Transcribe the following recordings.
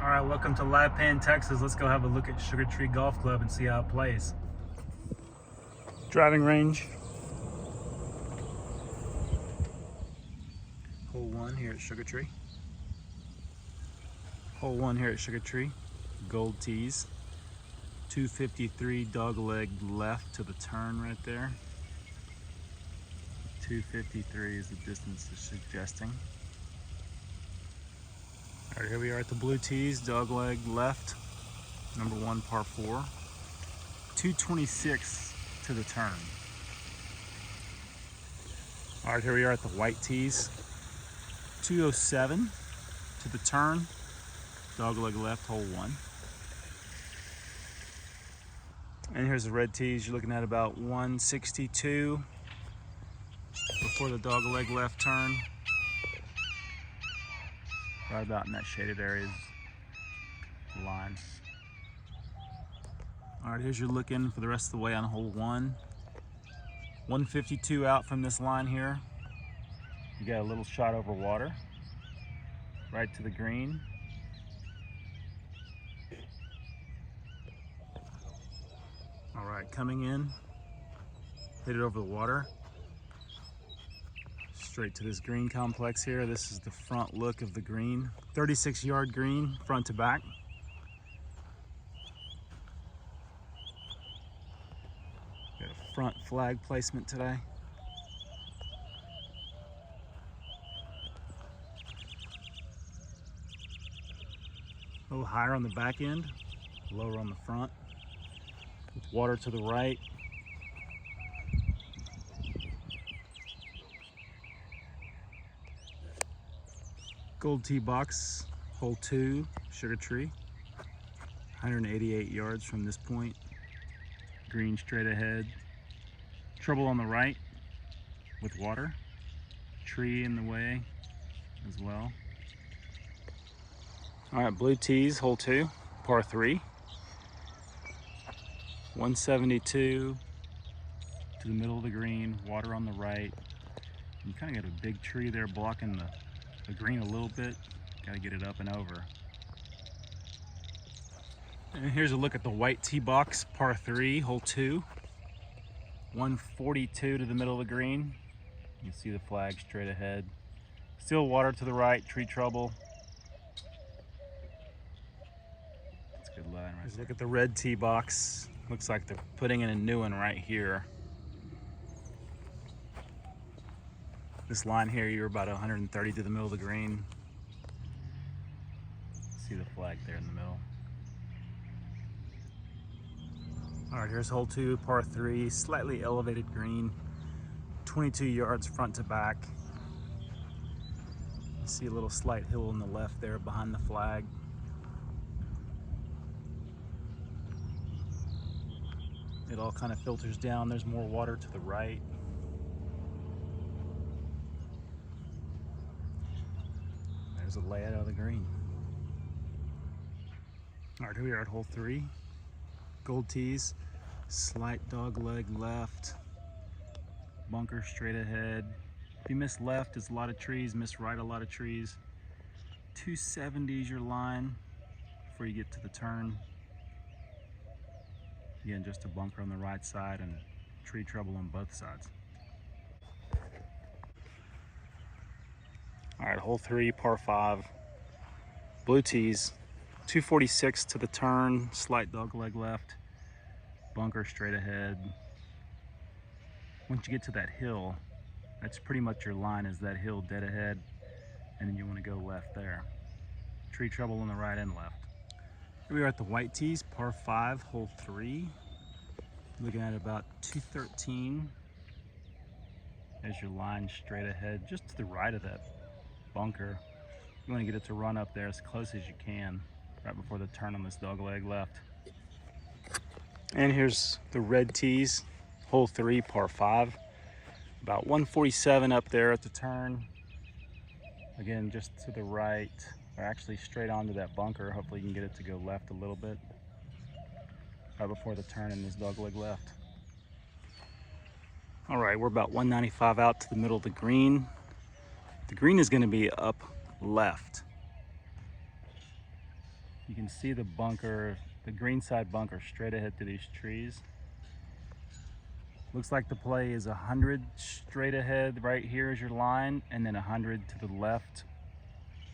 All right, welcome to Lipan, Texas. Let's go have a look at Sugar Tree Golf Club and see how it plays. Driving range. Hole 1 here at Sugar Tree. Hole 1 here at Sugar Tree. Gold tees. 253 dogleg left to the turn right there. 253 is the distance it's suggesting. All right, here we are at the blue tees, dogleg left, number 1 par 4. 226 to the turn. All right, here we are at the white tees. 207 to the turn, dogleg left, hole 1. And here's the red tees. You're looking at about 162 before the dogleg left turn. Right about in that shaded area is the line. All right, here's your look in for the rest of the way on hole 1. 152 out from this line here. You got a little shot over water, right to the green. All right, coming in, hit it over the water. Straight to this green complex here. This is the front look of the green. 36-yard green, front to back. Got a front flag placement today. A little higher on the back end, lower on the front. With water to the right. Gold tee box, hole 2, Sugar Tree. 188 yards from this point. Green straight ahead. Trouble on the right with water. Tree in the way as well. All right, blue tees, hole 2, par 3. 172 to the middle of the green, water on the right. You kind of got a big tree there blocking the green a little bit. Got to get it up and over. And here's a look at the white tee box, par 3, hole 2. 142 to the middle of the green. You can see the flag straight ahead. Still water to the right, tree trouble. That's a good line right there. Look at the red tee box. Looks like they're putting in a new one right here. This line here, you're about 130 to the middle of the green. See the flag there in the middle. All right, here's hole 2, par 3, slightly elevated green. 22 yards front to back. You see a little slight hill on the left there behind the flag. It all kind of filters down. There's more water to the right. There's a layout of the green. All right, here we are at hole 3. Gold tees, slight dog leg left, bunker straight ahead. If you miss left, it's a lot of trees. Miss right, a lot of trees. 270 is your line before you get to the turn. Again, just a bunker on the right side and tree trouble on both sides. All right, hole 3, par 5. Blue tees, 246 to the turn, slight dog leg left, bunker straight ahead. Once you get to that hill, that's pretty much your line, is that hill dead ahead, and then you want to go left there. Tree trouble on the right and left. Here we are at the white tees, par 5, hole 3. Looking at about 213 as your line straight ahead, just to the right of that bunker. You want to get it to run up there as close as you can, right before the turn on this dog leg left. And here's the red tees, hole 3, par 5. About 147 up there at the turn. Again, just to the right, or actually straight onto that bunker. Hopefully you can get it to go left a little bit, right before the turn in this dogleg left. All right, we're about 195 out to the middle of the green. The green is going to be up left. You can see the bunker, the green side bunker straight ahead through these trees. Looks like the play is 100 straight ahead. Right here is your line, and then 100 to the left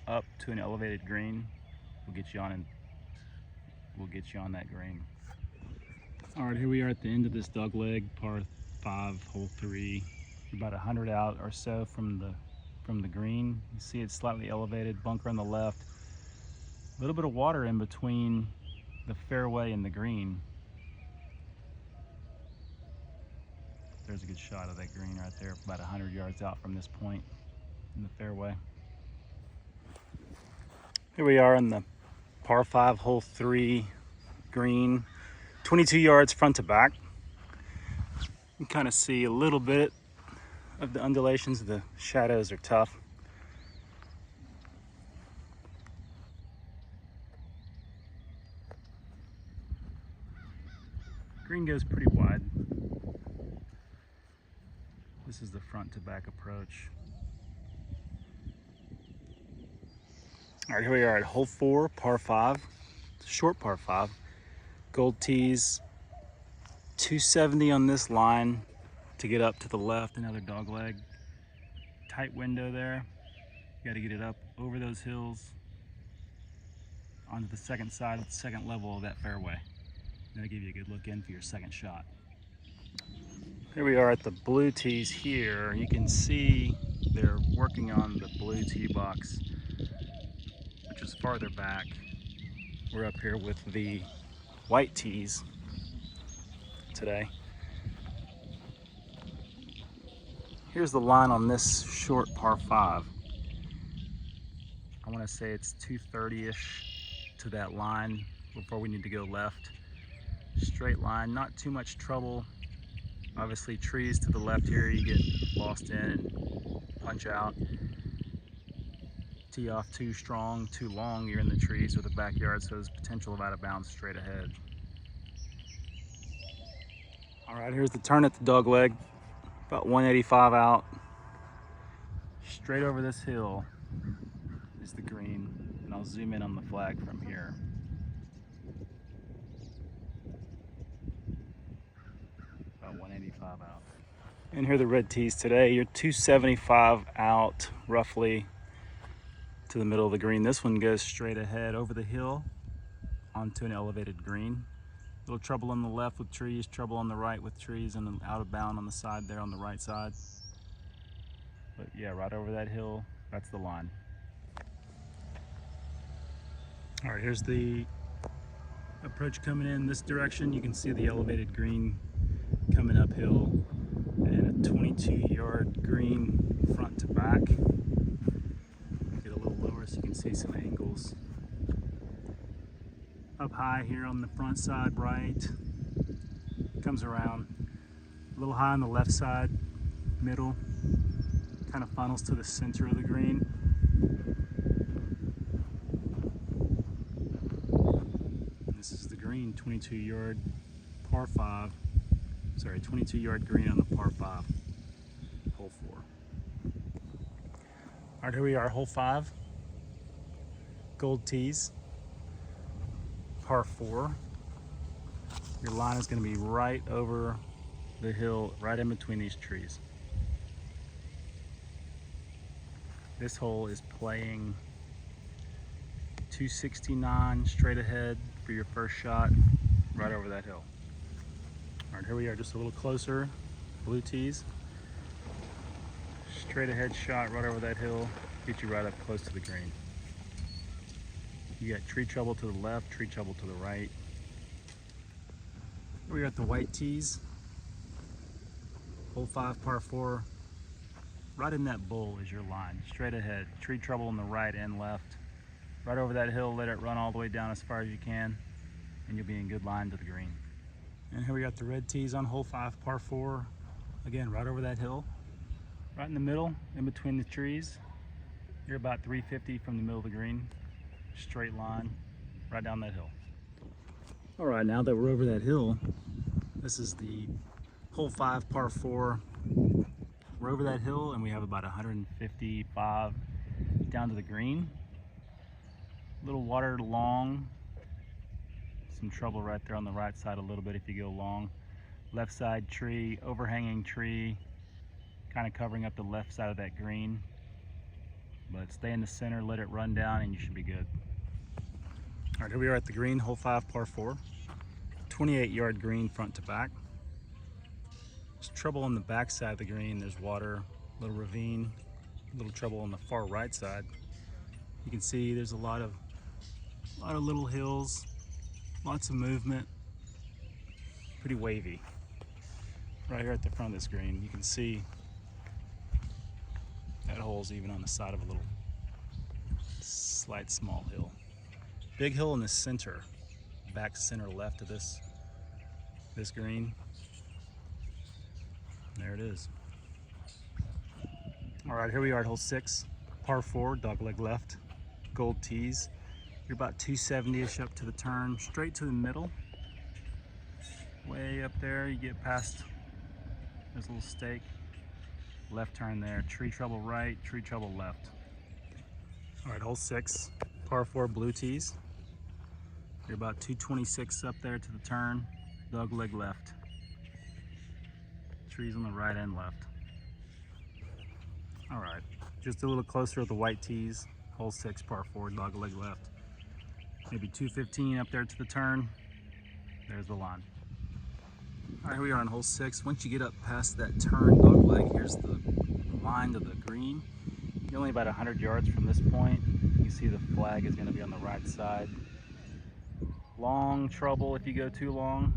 up to an elevated green. We'll get you on that green. All right, here we are at the end of this dog leg, par 5, hole 3. About 100 out or so from the green. You see it's slightly elevated, bunker on the left. A little bit of water in between the fairway and the green. There's a good shot of that green right there, about 100 yards out from this point in the fairway. Here we are on the par 5, hole 3 green, 22 yards front to back. You can kind of see a little bit of the undulations. The shadows are tough. Green goes pretty wide. This is the front to back approach. All right, here we are at hole 4, par 5, short par 5. Gold tees, 270 on this line to get up to the left, another dog leg. Tight window there. You got to get it up over those hills onto the second side, the second level of that fairway. That'll give you a good look in for your second shot. Here we are at the blue tees here. You can see they're working on the blue tee box, which is farther back. We're up here with the white tees today. Here's the line on this short par 5. I want to say it's 230-ish to that line before we need to go left. Straight line, not too much trouble. Obviously trees to the left here, you get lost in and punch out. Tee off too strong, too long, you're in the trees or the backyard, so there's potential of out of bounds straight ahead. All right, here's the turn at the dog leg, about 185 out. Straight over this hill is the green, and I'll zoom in on the flag from here. About 185 out. And here are the red tees today. You're 275 out roughly to the middle of the green. This one goes straight ahead over the hill onto an elevated green. Little trouble on the left with trees, trouble on the right with trees, and out of bound on the side there on the right side. But yeah, right over that hill, that's the line. All right, here's the approach coming in this direction. You can see the elevated green coming uphill and a 22-yard green front to back. Get a little lower so you can see some angles. Up high here on the front side right, comes around a little high on the left side, middle, kind of funnels to the center of the green. And this is the green, 22-yard par 5, sorry, 22-yard green on the par 5, hole 4. All right, here we are, hole 5, gold tees. Par 4. Your line is going to be right over the hill, right in between these trees. This hole is playing 269 straight ahead for your first shot, right over that hill. All right, here we are, just a little closer. Blue tees. Straight ahead shot right over that hill, get you right up close to the green. You got tree trouble to the left, tree trouble to the right. We're at the white tees. Hole 5, par 4. Right in that bowl is your line, straight ahead. Tree trouble on the right and left. Right over that hill, let it run all the way down as far as you can, and you'll be in good line to the green. And here we got the red tees on hole 5, par 4. Again, right over that hill. Right in the middle, in between the trees. You're about 350 from the middle of the green. Straight line right down that hill. All right, now that we're over that hill, this is the hole 5, par 4. We're over that hill and we have about 155 down to the green. A little water long Some trouble right there on the right side a little bit if you go long. Left side tree, overhanging tree, kind of covering up the left side of that green. But stay in the center, let it run down, and you should be good. All right, here we are at the green, hole 5, par 4. 28-yard green front to back. There's trouble on the back side of the green. There's water, a little ravine, a little trouble on the far right side. You can see there's a lot of little hills, lots of movement, pretty wavy. Right here at the front of this green, you can see that hole's even on the side of a little slight small hill. Big hill in the center, back center left of this green. There it is. All right, here we are at hole 6, par 4, dogleg left, gold tees. You're about 270-ish up to the turn, straight to the middle. Way up there, you get past this little stake. Left turn there, tree trouble right, tree trouble left. All right, hole 6, par 4, blue tees. You're about 226 up there to the turn, dogleg left. Trees on the right and left. All right, just a little closer at the white tees, hole 6, par 4, dogleg left. Maybe 215 up there to the turn. There's the line. All right, here we are on hole 6. Once you get up past that turn dogleg, here's the line to the green. You're only about 100 yards from this point. You see the flag is going to be on the right side. Long trouble if you go too long.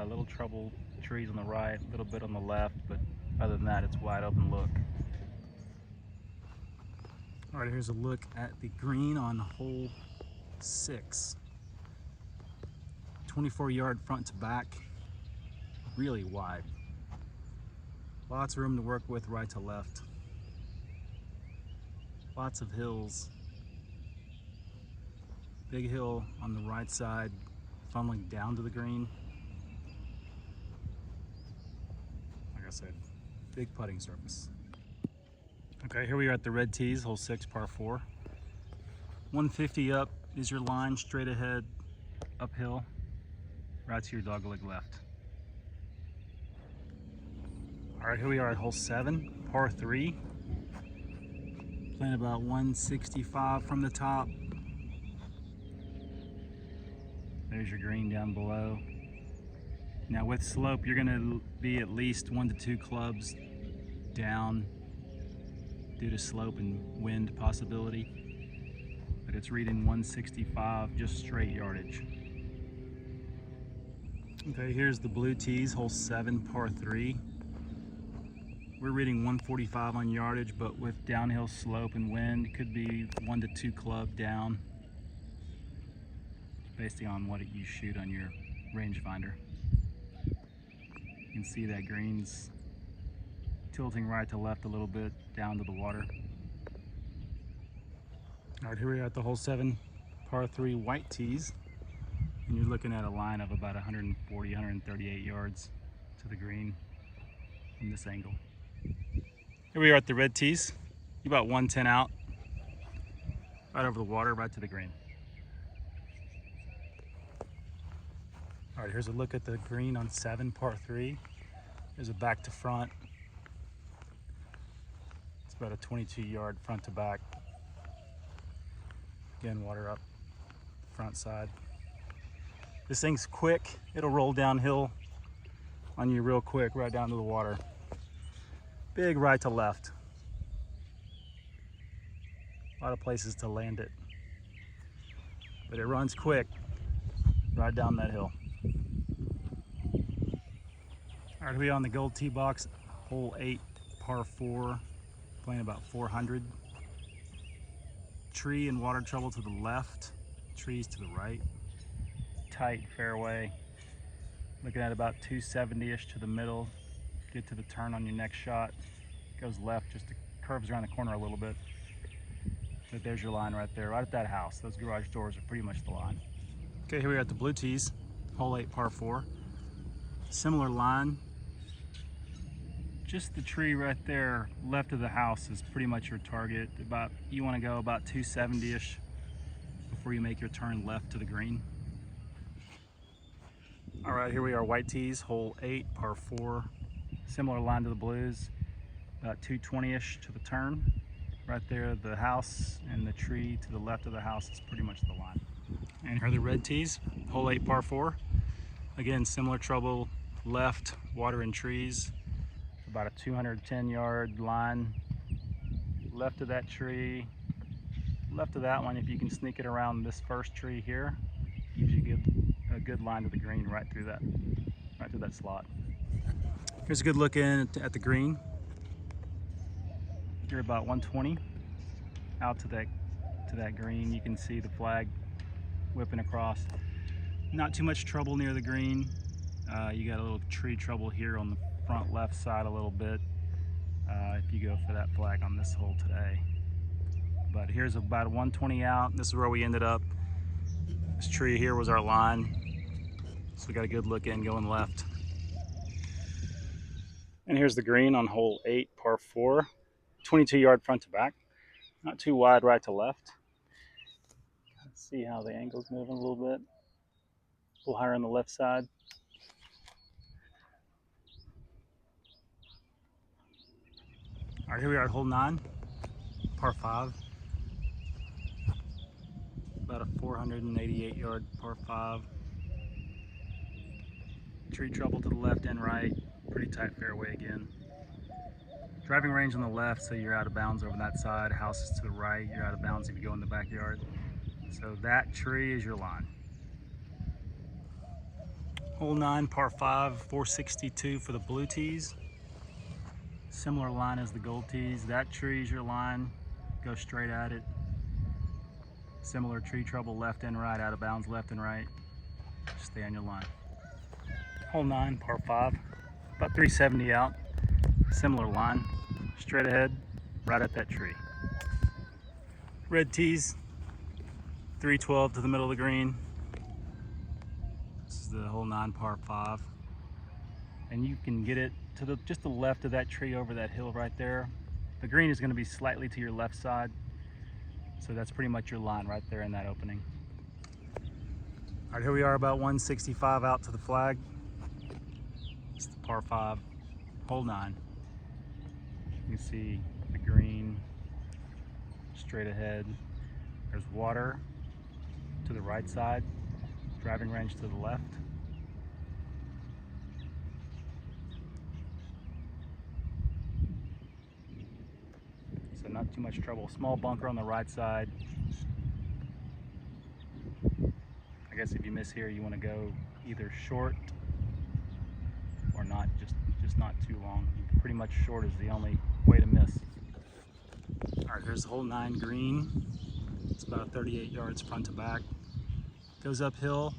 Little trouble, trees on the right, a little bit on the left, but other than that, it's wide open look. All right, here's a look at the green on hole 6. 24-yard front to back, really wide. Lots of room to work with right to left. Lots of hills. Big hill on the right side, funneling down to the green. Like I said, big putting surface. Okay, here we are at the red tees, hole 6, par 4. 150 up is your line, straight ahead, uphill, right to your dogleg left. All right, here we are at hole 7, par 3. Playing about 165 from the top. There's your green down below. Now with slope, you're gonna be at least 1 to 2 clubs down due to slope and wind possibility. But it's reading 165, just straight yardage. Okay, here's the blue tees, hole 7, par 3. We're reading 145 on yardage, but with downhill slope and wind, it could be 1 to 2 club down, based on what you shoot on your rangefinder. You can see that green's tilting right to left a little bit down to the water. All right, here we are at the hole 7, par 3, white tees. And you're looking at a line of about 140, 138 yards to the green from this angle. Here we are at the red tees. You're about 110 out, right over the water, right to the green. All right, here's a look at the green on 7, par 3. There's a back to front. It's about a 22-yard front to back. Again, water up front side. This thing's quick. It'll roll downhill on you real quick, right down to the water. Big right to left. A lot of places to land it. But it runs quick, right down that hill. All right, we on the gold tee box, hole 8, par 4, playing about 400. Tree and water trouble to the left, trees to the right. Tight fairway, looking at about 270-ish to the middle. Get to the turn on your next shot. Goes left, just curves around the corner a little bit. But there's your line right there, right at that house. Those garage doors are pretty much the line. Okay, here we are at the blue tees, hole 8, par 4. Similar line. Just the tree right there left of the house is pretty much your target. You want to go about 270-ish before you make your turn left to the green. All right, here we are, white tees, hole 8, par 4. Similar line to the blues, about 220-ish to the turn. Right there, the house and the tree to the left of the house is pretty much the line. And here are the red tees, hole 8, par 4. Again, similar trouble, left, water and trees. About a 210-yard line. Left of that tree, left of that one, if you can sneak it around this first tree here, gives you a good line to the green right through that slot. Here's a good look in at the green. You're about 120 out to that green. You can see the flag whipping across. Not too much trouble near the green. You got a little tree trouble here on the front left side a little bit if you go for that flag on this hole today. But here's about a 120 out. This is where we ended up. This tree here was our line. So we got a good look in going left. And here's the green on hole 8, par 4. 22-yard front to back. Not too wide right to left. Let's see how the angle's moving a little bit. A little higher on the left side. All right, here we are at hole 9, par 5. About a 488-yard par 5. Tree trouble to the left and right. Pretty tight fairway again. Driving range on the left, so you're out of bounds over that side. House is to the right, you're out of bounds if you go in the backyard. So that tree is your line. Hole 9, par 5, 462 for the blue tees. Similar line as the gold tees. That tree is your line. Go straight at it. Similar tree trouble left and right, out of bounds left and right. Just stay on your line. Hole 9, par 5, about 370 out. Similar line, straight ahead, right at that tree. Red tees, 312 to the middle of the green. This is the hole 9, par 5. And you can get it to just the left of that tree over that hill right there. The green is going to be slightly to your left side. So that's pretty much your line right there in that opening. All right, here we are about 165 out to the flag. It's the par 5, hole 9. You can see the green straight ahead. There's water to the right side, driving range to the left. So not too much trouble. Small bunker on the right side. I guess if you miss here, you want to go either short or not, just not too long. Pretty much short is the only way to miss. All right, here's hole 9 green. It's about 38 yards front to back. Goes uphill,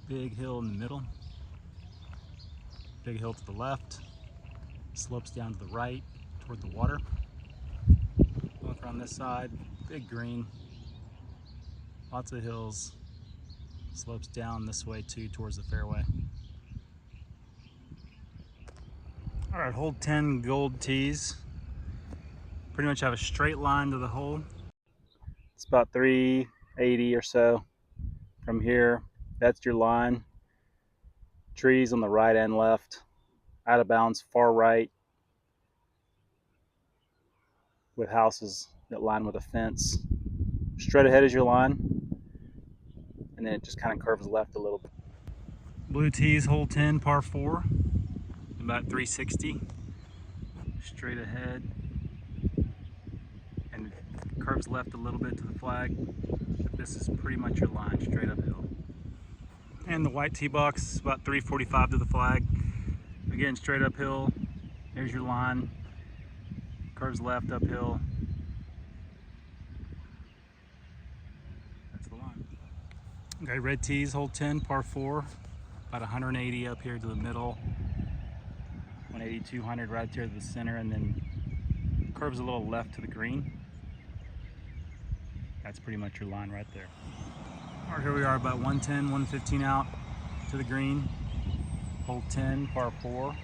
big hill in the middle, big hill to the left, slopes down to the right toward the water. Bunker on this side, big green, lots of hills, slopes down this way too towards the fairway. All right, hole 10 gold tees. Pretty much have a straight line to the hole. It's about 380 or so from here. That's your line. Trees on the right and left. Out of bounds far right with houses that line with a fence. Straight ahead is your line. And then it just kind of curves left a little bit. Blue tees, hole 10, par 4. About 360, straight ahead, and it curves left a little bit to the flag, but this is pretty much your line, straight uphill. And the white tee box, about 345 to the flag, again straight uphill. There's your line, curves left uphill. That's the line. Okay, red tees, hole 10, par 4, about 180 up here to the middle. 180, 200 right there to the center, and then curves a little left to the green. That's pretty much your line right there. All right, here we are about 110, 115 out to the green. Hole 10, par 4.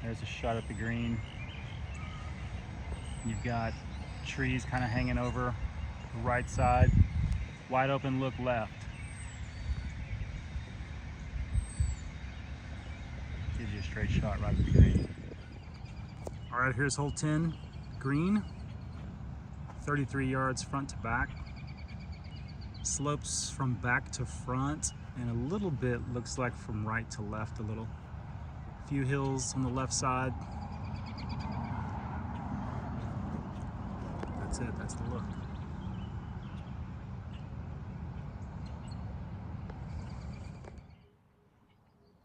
There's a shot at the green. You've got trees kind of hanging over the right side. Wide open look left. a straight shot right at the green. All right, here's hole 10, green. 33 yards front to back. Slopes from back to front, and a little bit looks like from right to left a little. A few hills on the left side. That's it, that's the look.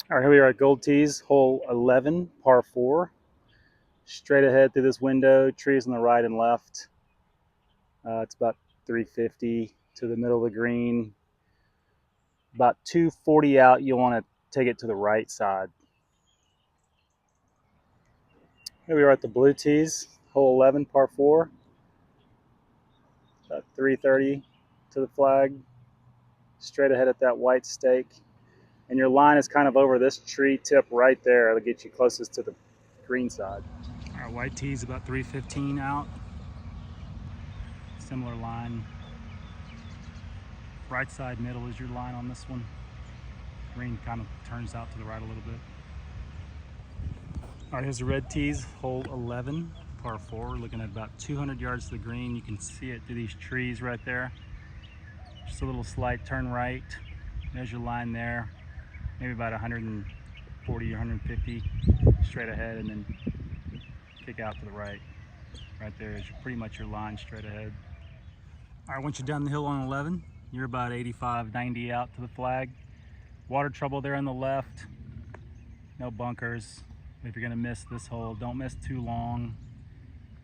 All right, here we are at Gold Tees, hole 11, par 4. Straight ahead through this window, trees on the right and left. It's about 350 to the middle of the green. About 240 out, you want to take it to the right side. Here we are at the Blue Tees, hole 11, par 4. About 330 to the flag. Straight ahead at that white stake. And your line is kind of over this tree tip right there. It'll get you closest to the green side. All right, white tee's about 315 out. Similar line. Right side middle is your line on this one. Green kind of turns out to the right a little bit. All right, here's the red tees, hole 11, par 4. We're looking at about 200 yards to the green. You can see it through these trees right there. Just a little slight turn right. There's your line there. Maybe about 140 or 150 straight ahead, and then kick out to the right. Right there is pretty much your line straight ahead. All right, once you're down the hill on 11, you're about 85, 90 out to the flag. Water trouble there on the left. No bunkers. If you're gonna miss this hole, don't miss too long,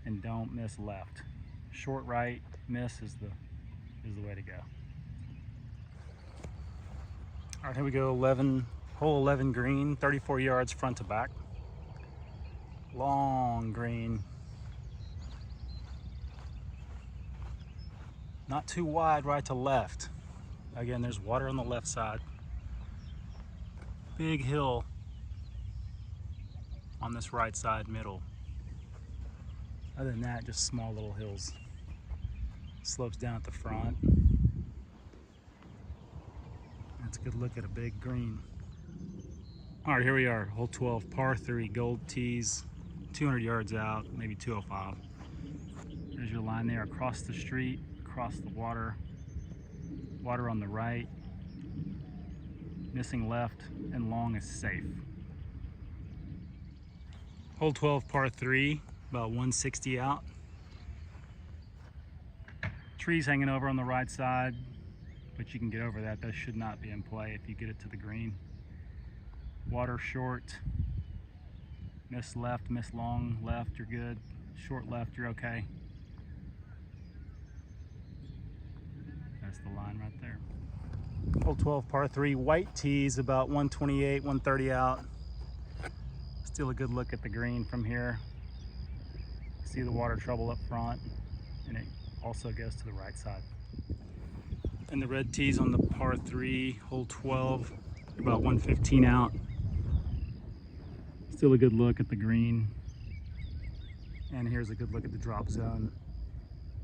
and don't miss left. Short right miss is the way to go. All right, here we go. 11, hole 11 green, 34 yards front to back. Long green. Not too wide right to left. Again, there's water on the left side. Big hill on this right side middle. Other than that, just small little hills. Slopes down at the front. That's a good look at a big green. All right, here we are, hole 12, par 3, Gold Tees, 200 yards out, maybe 205. There's your line there across the street, across the water. Water on the right. Missing left, and long is safe. Hole 12, par 3, about 160 out. Trees hanging over on the right side, but you can get over that. That should not be in play if you get it to the green. Water short. Miss left, miss long left, you're good. Short left, you're okay. That's the line right there. Hole 12, par 3, white tees, about 128, 130 out. Still a good look at the green from here. See the water trouble up front, and it also goes to the right side. And the red tees on the par 3, hole 12, about 115 out. Still a good look at the green. And here's a good look at the drop zone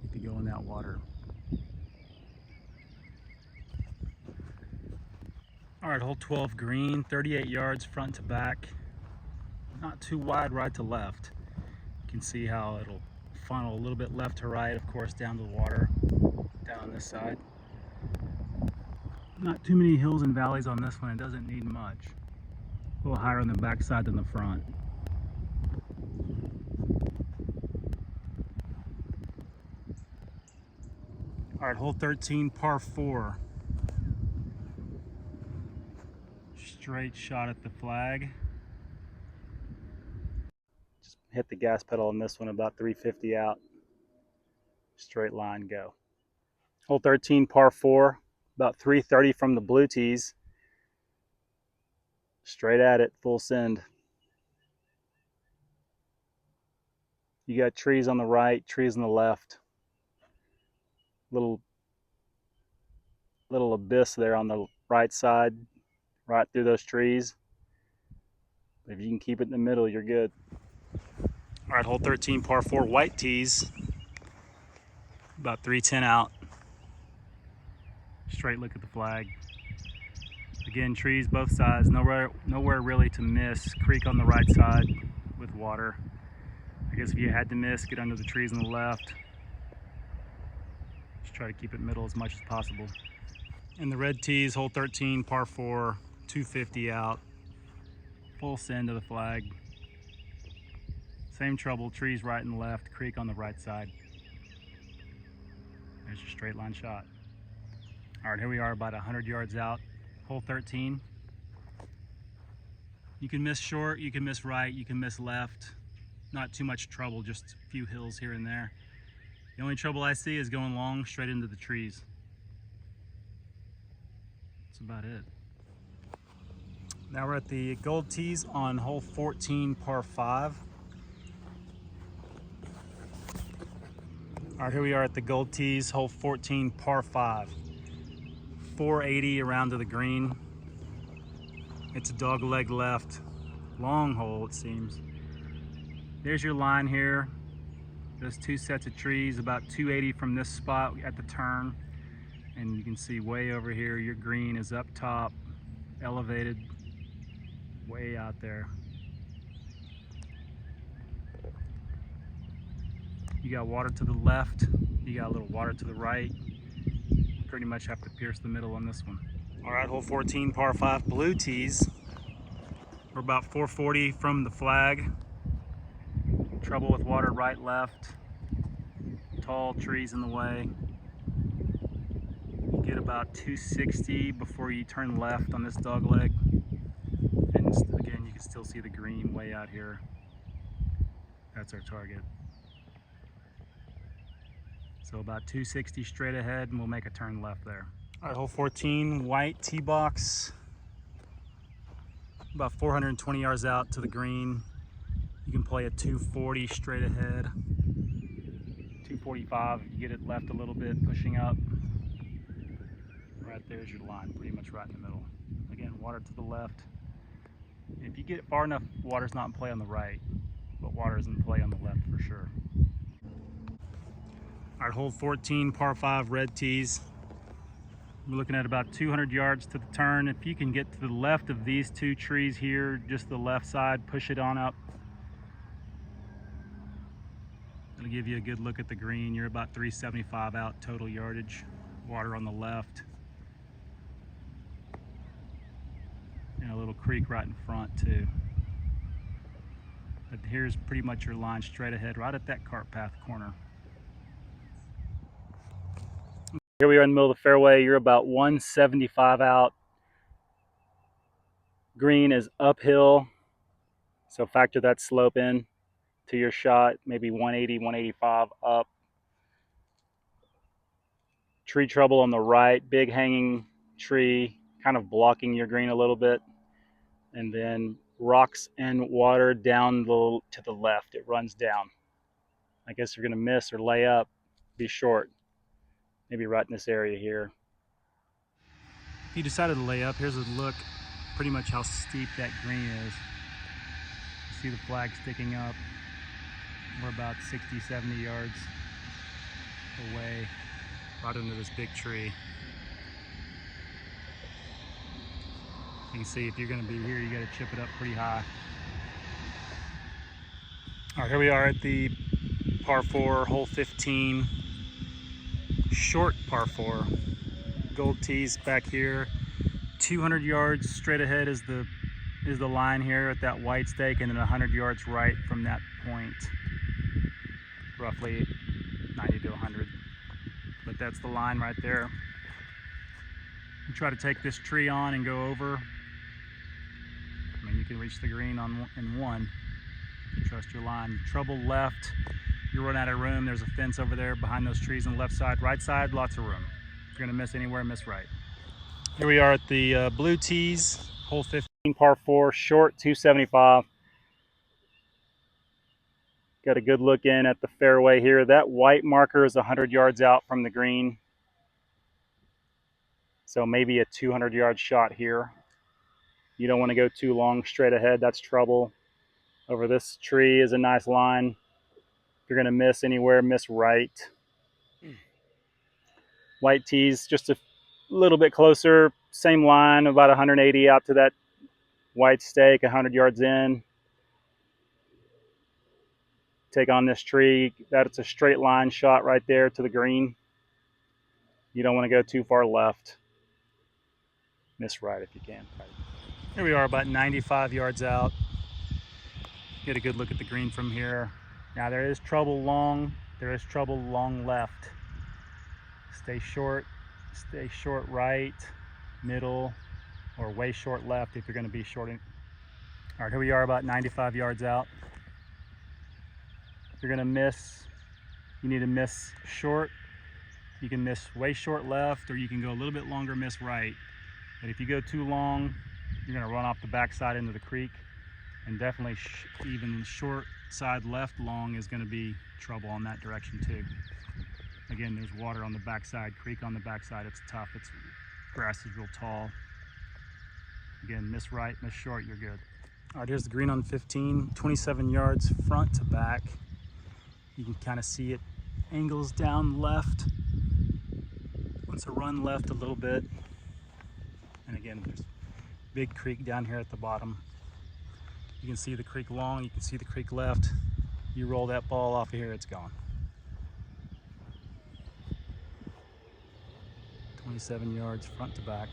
if you go in that water. All right, hole 12 green, 38 yards front to back. Not too wide right to left. You can see how it'll funnel a little bit left to right, of course, down to the water, down on this side. Not too many hills and valleys on this one. It doesn't need much. A little higher on the back side than the front. All right, hole 13, par 4. Straight shot at the flag. Just hit the gas pedal on this one, about 350 out. Straight line, go. Hole 13, par 4, about 330 from the blue tees. Straight at it, full send. You got trees on the right, trees on the left. Little abyss there on the right side, right through those trees. But if you can keep it in the middle, you're good. All right, hole 13, par 4, white tees. About 310 out. Straight look at the flag. Again, trees both sides, nowhere really to miss. Creek on the right side with water. I guess if you had to miss, get under the trees on the left. Just try to keep it middle as much as possible. And the red tees, hole 13, par 4, 250 out. Full send to the flag. Same trouble, trees right and left, creek on the right side. There's your straight line shot. All right, here we are about 100 yards out. Hole 13. You can miss short, you can miss right, you can miss left. Not too much trouble, just a few hills here and there. The only trouble I see is going long straight into the trees. That's about it. Now we're at the gold tees on hole 14, par 5. All right, here we are at the gold tees, hole 14, par 5. 480 around to the green. It's a dog leg left. Long hole, it seems. There's your line here. Those two sets of trees, about 280 from this spot at the turn. And you can see way over here, your green is up top, elevated, way out there. You got water to the left, you got a little water to the right. Pretty much have to pierce the middle on this one. All right, hole 14, par 5, blue tees. We're about 440 from the flag. Trouble with water right, left. Tall trees in the way. You get about 260 before you turn left on this dog leg. And again, you can still see the green way out here. That's our target. So about 260 straight ahead, and we'll make a turn left there. All right, hole 14, white tee box. About 420 yards out to the green. You can play a 240 straight ahead. 245 if you get it left a little bit, pushing up. Right there's your line, pretty much right in the middle. Again, water to the left. If you get it far enough, water's not in play on the right, but water is in play on the left for sure. All right, hole 14, par 5, red tees. We're looking at about 200 yards to the turn. If you can get to the left of these two trees here, just the left side, push it on up. It'll give you a good look at the green. You're about 375 out total yardage. Water on the left. And a little creek right in front too. But here's pretty much your line straight ahead, right at that cart path corner. Here we are in the middle of the fairway. You're about 175 out. Green is uphill, so factor that slope in to your shot, maybe 180, 185 up. Tree trouble on the right, big hanging tree, kind of blocking your green a little bit. And then rocks and water down to the left. It runs down. I guess you're gonna miss or lay up, be short. Maybe right in this area here. If you decided to lay up, here's a look pretty much how steep that green is. You see the flag sticking up. We're about 60, 70 yards away, right under this big tree. You can see if you're gonna be here, you gotta chip it up pretty high. All right, here we are at the par 4, hole 15. Short par 4, gold tees back here. 200 yards straight ahead is the line here at that white stake, and then 100 yards right from that point, roughly 90 to 100. But that's the line right there. You try to take this tree on and go over. I mean, you can reach the green in one. You trust your line. Trouble left. You run out of room. There's a fence over there behind those trees on the left side. Right side, lots of room. If you're gonna miss anywhere, miss right. Here we are at the blue tees, hole 15, par 4, short 275. Got a good look in at the fairway here. That white marker is 100 yards out from the green. So maybe a 200 yard shot here. You don't want to go too long straight ahead. That's trouble. Over this tree is a nice line. If you're going to miss anywhere, miss right. White tees just a little bit closer, same line, about 180 out to that white stake, 100 yards in. Take on this tree. That's a straight line shot right there to the green. You don't want to go too far left. Miss right if you can. Here we are about 95 yards out. Get a good look at the green from here. Now there is trouble long. There is trouble long left. Stay short right, middle, or way short left if you're going to be short. All right, here we are about 95 yards out. If you're going to miss, you need to miss short. You can miss way short left, or you can go a little bit longer, miss right. But if you go too long, you're going to run off the backside into the creek. And definitely even short side left long is going to be trouble on that direction too. Again, there's water on the backside, creek on the backside. It's tough. It's grass is real tall. Again, miss right, miss short, you're good. All right, here's the green on 15, 27 yards front to back. You can kind of see it angles down left. Wants to run left a little bit. And again, there's big creek down here at the bottom. You can see the creek long, you can see the creek left. You roll that ball off of here, it's gone. 27 yards front to back.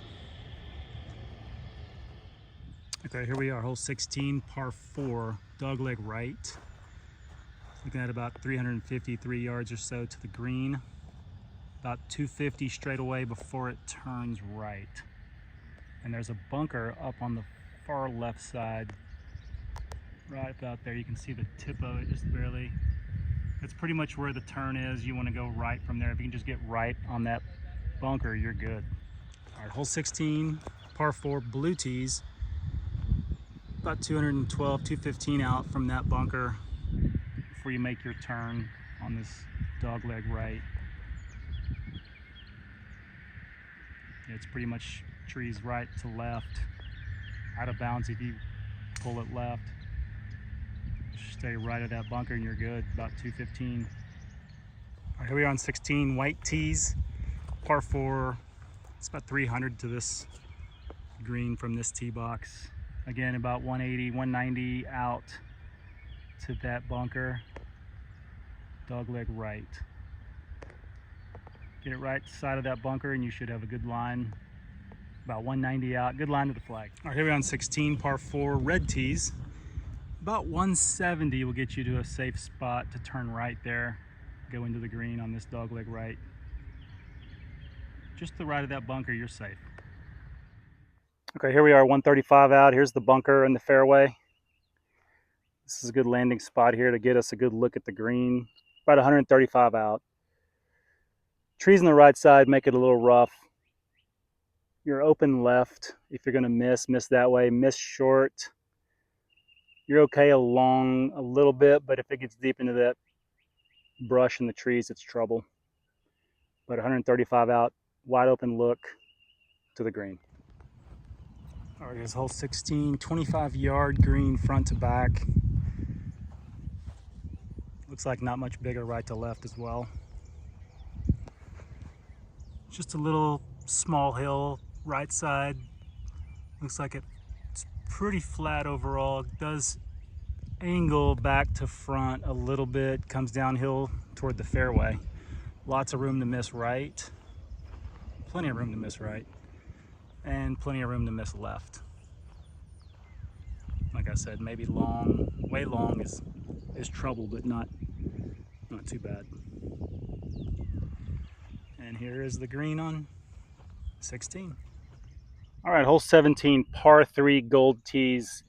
Okay, here we are, hole 16, par 4, dogleg right. Looking at about 353 yards or so to the green. About 250 straight away before it turns right. And there's a bunker up on the far left side. Right about there, you can see the tip of it just barely. It's pretty much where the turn is. You want to go right from there. If you can just get right on that bunker, you're good. All right, hole 16, par 4, blue tees. About 212, 215 out from that bunker before you make your turn on this dogleg right. It's pretty much trees right to left. Out of bounds if you pull it left. Stay right at that bunker and you're good, about 215. All right, here we are on 16, white tees, par 4. It's about 300 to this green from this tee box. Again, about 180, 190 out to that bunker, dogleg right. Get it right side of that bunker and you should have a good line. About 190 out, good line to the flag. All right, here we are on 16, par 4, red tees. About 170 will get you to a safe spot to turn right there, go into the green on this dogleg right. Just to the right of that bunker, you're safe. Okay, here we are, 135 out. Here's the bunker and the fairway. This is a good landing spot here to get us a good look at the green. About 135 out. Trees on the right side make it a little rough. You're open left. If you're going to miss that way. Miss short. You're okay along a little bit, but if it gets deep into that brush in the trees, it's trouble. But 135 out, wide open look to the green. All right, here's hole 16, 25-yard green front to back. Looks like not much bigger right to left as well. Just a little small hill, right side. Looks like it's pretty flat overall. It does angle back to front a little bit, comes downhill toward the fairway. Lots of room to miss right. Plenty of room to miss right. And plenty of room to miss left. Like I said, maybe long, way long is trouble, but not too bad. And here is the green on 16. All right, hole 17, par 3, gold tees.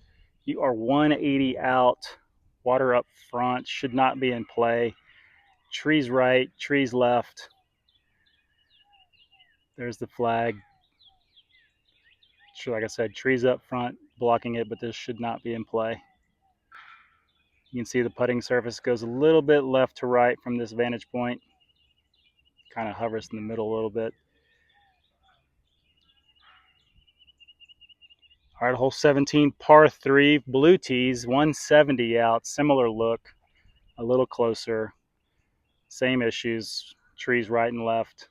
You are 180 out, water up front, should not be in play. Trees right, trees left. There's the flag. Sure, like I said, trees up front blocking it, but this should not be in play. You can see the putting surface goes a little bit left to right from this vantage point. Kind of hovers in the middle a little bit. All right, hole 17, par 3, blue tees, 170 out, similar look, a little closer. Same issues, trees right and left.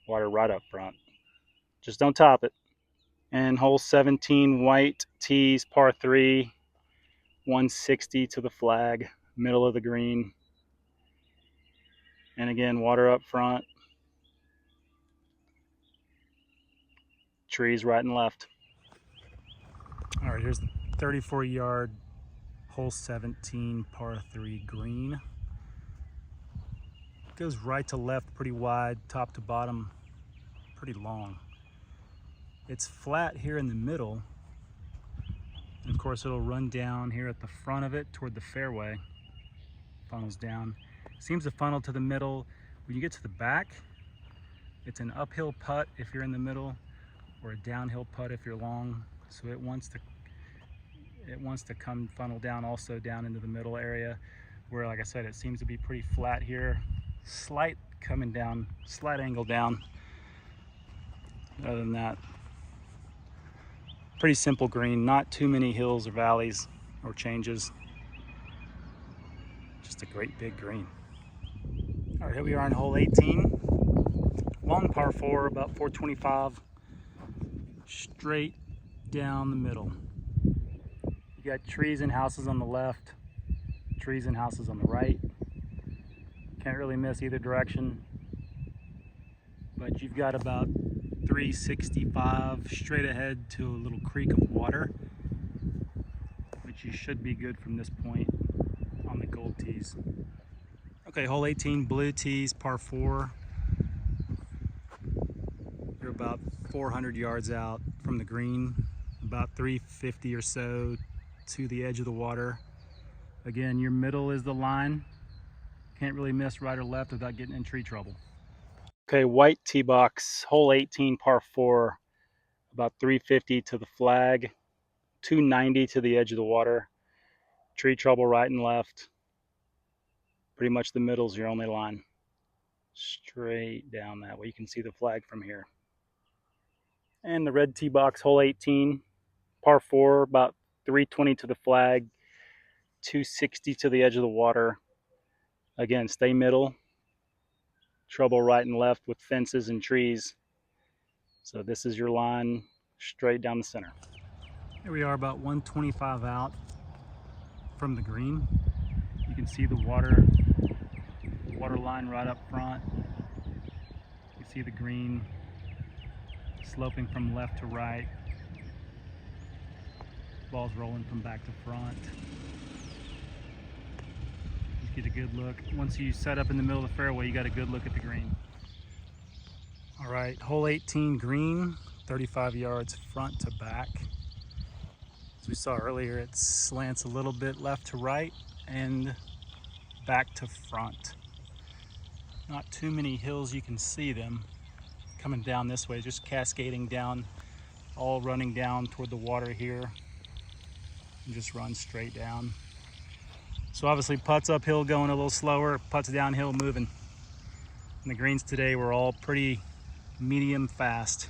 Water right up front. Just don't top it. And hole 17, white tees, par 3, 160 to the flag, middle of the green. And again, water up front, trees right and left. All right, here's the 34-yard hole 17, par 3 green. Goes right to left pretty wide, top to bottom pretty long. It's flat here in the middle, and of course it'll run down here at the front of it toward the fairway. Funnels down. Seems to funnel to the middle. When you get to the back, it's an uphill putt if you're in the middle, or a downhill putt if you're long. So it wants to come funnel down also down into the middle area, where, like I said, it seems to be pretty flat here. Slight coming down, slight angle down. Other than that, pretty simple green, not too many hills or valleys or changes. Just a great big green. All right, here we are on hole 18. Long par 4, about 425. Straight down the middle. You got trees and houses on the left, trees and houses on the right. Can't really miss either direction. But you've got about 365 straight ahead to a little creek of water, which you should be good from this point on the gold tees. Okay, hole 18, blue tees, par 4. You're about 400 yards out from the green, about 350 or so to the edge of the water. Again, your middle is the line. Can't really miss right or left without getting in tree trouble. Okay, white tee box, hole 18, par 4, about 350 to the flag, 290 to the edge of the water. Tree trouble right and left. Pretty much the middle's your only line. Straight down that way. You can see the flag from here. And the red tee box, hole 18, par 4, about 320 to the flag, 260 to the edge of the water. Again, stay middle. Trouble right and left with fences and trees. So this is your line straight down the center. Here we are about 125 out from the green. You can see the water line right up front. You see the green sloping from left to right. Ball's rolling from back to front. Get a good look. Once you set up in the middle of the fairway, you got a good look at the green. All right, hole 18 green, 35 yards front to back. As we saw earlier, it slants a little bit left to right and back to front. Not too many hills, you can see them coming down this way, just cascading down, all running down toward the water here, and just run straight down. So obviously putts uphill going a little slower, putts downhill moving. And the greens today were all pretty medium fast.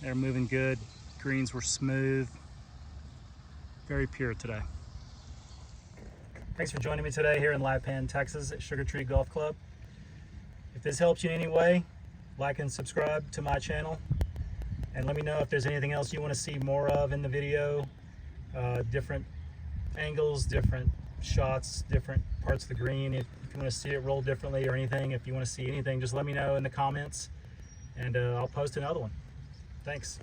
They're moving good. Greens were smooth. Very pure today. Thanks for joining me today here in Lipan, Texas at Sugar Tree Golf Club. If this helps you in any way, like and subscribe to my channel. And let me know if there's anything else you want to see more of in the video. Different angles, different shots, different parts of the green. If you want to see it roll differently or anything, if you want to see anything, just let me know in the comments and I'll post another one. Thanks.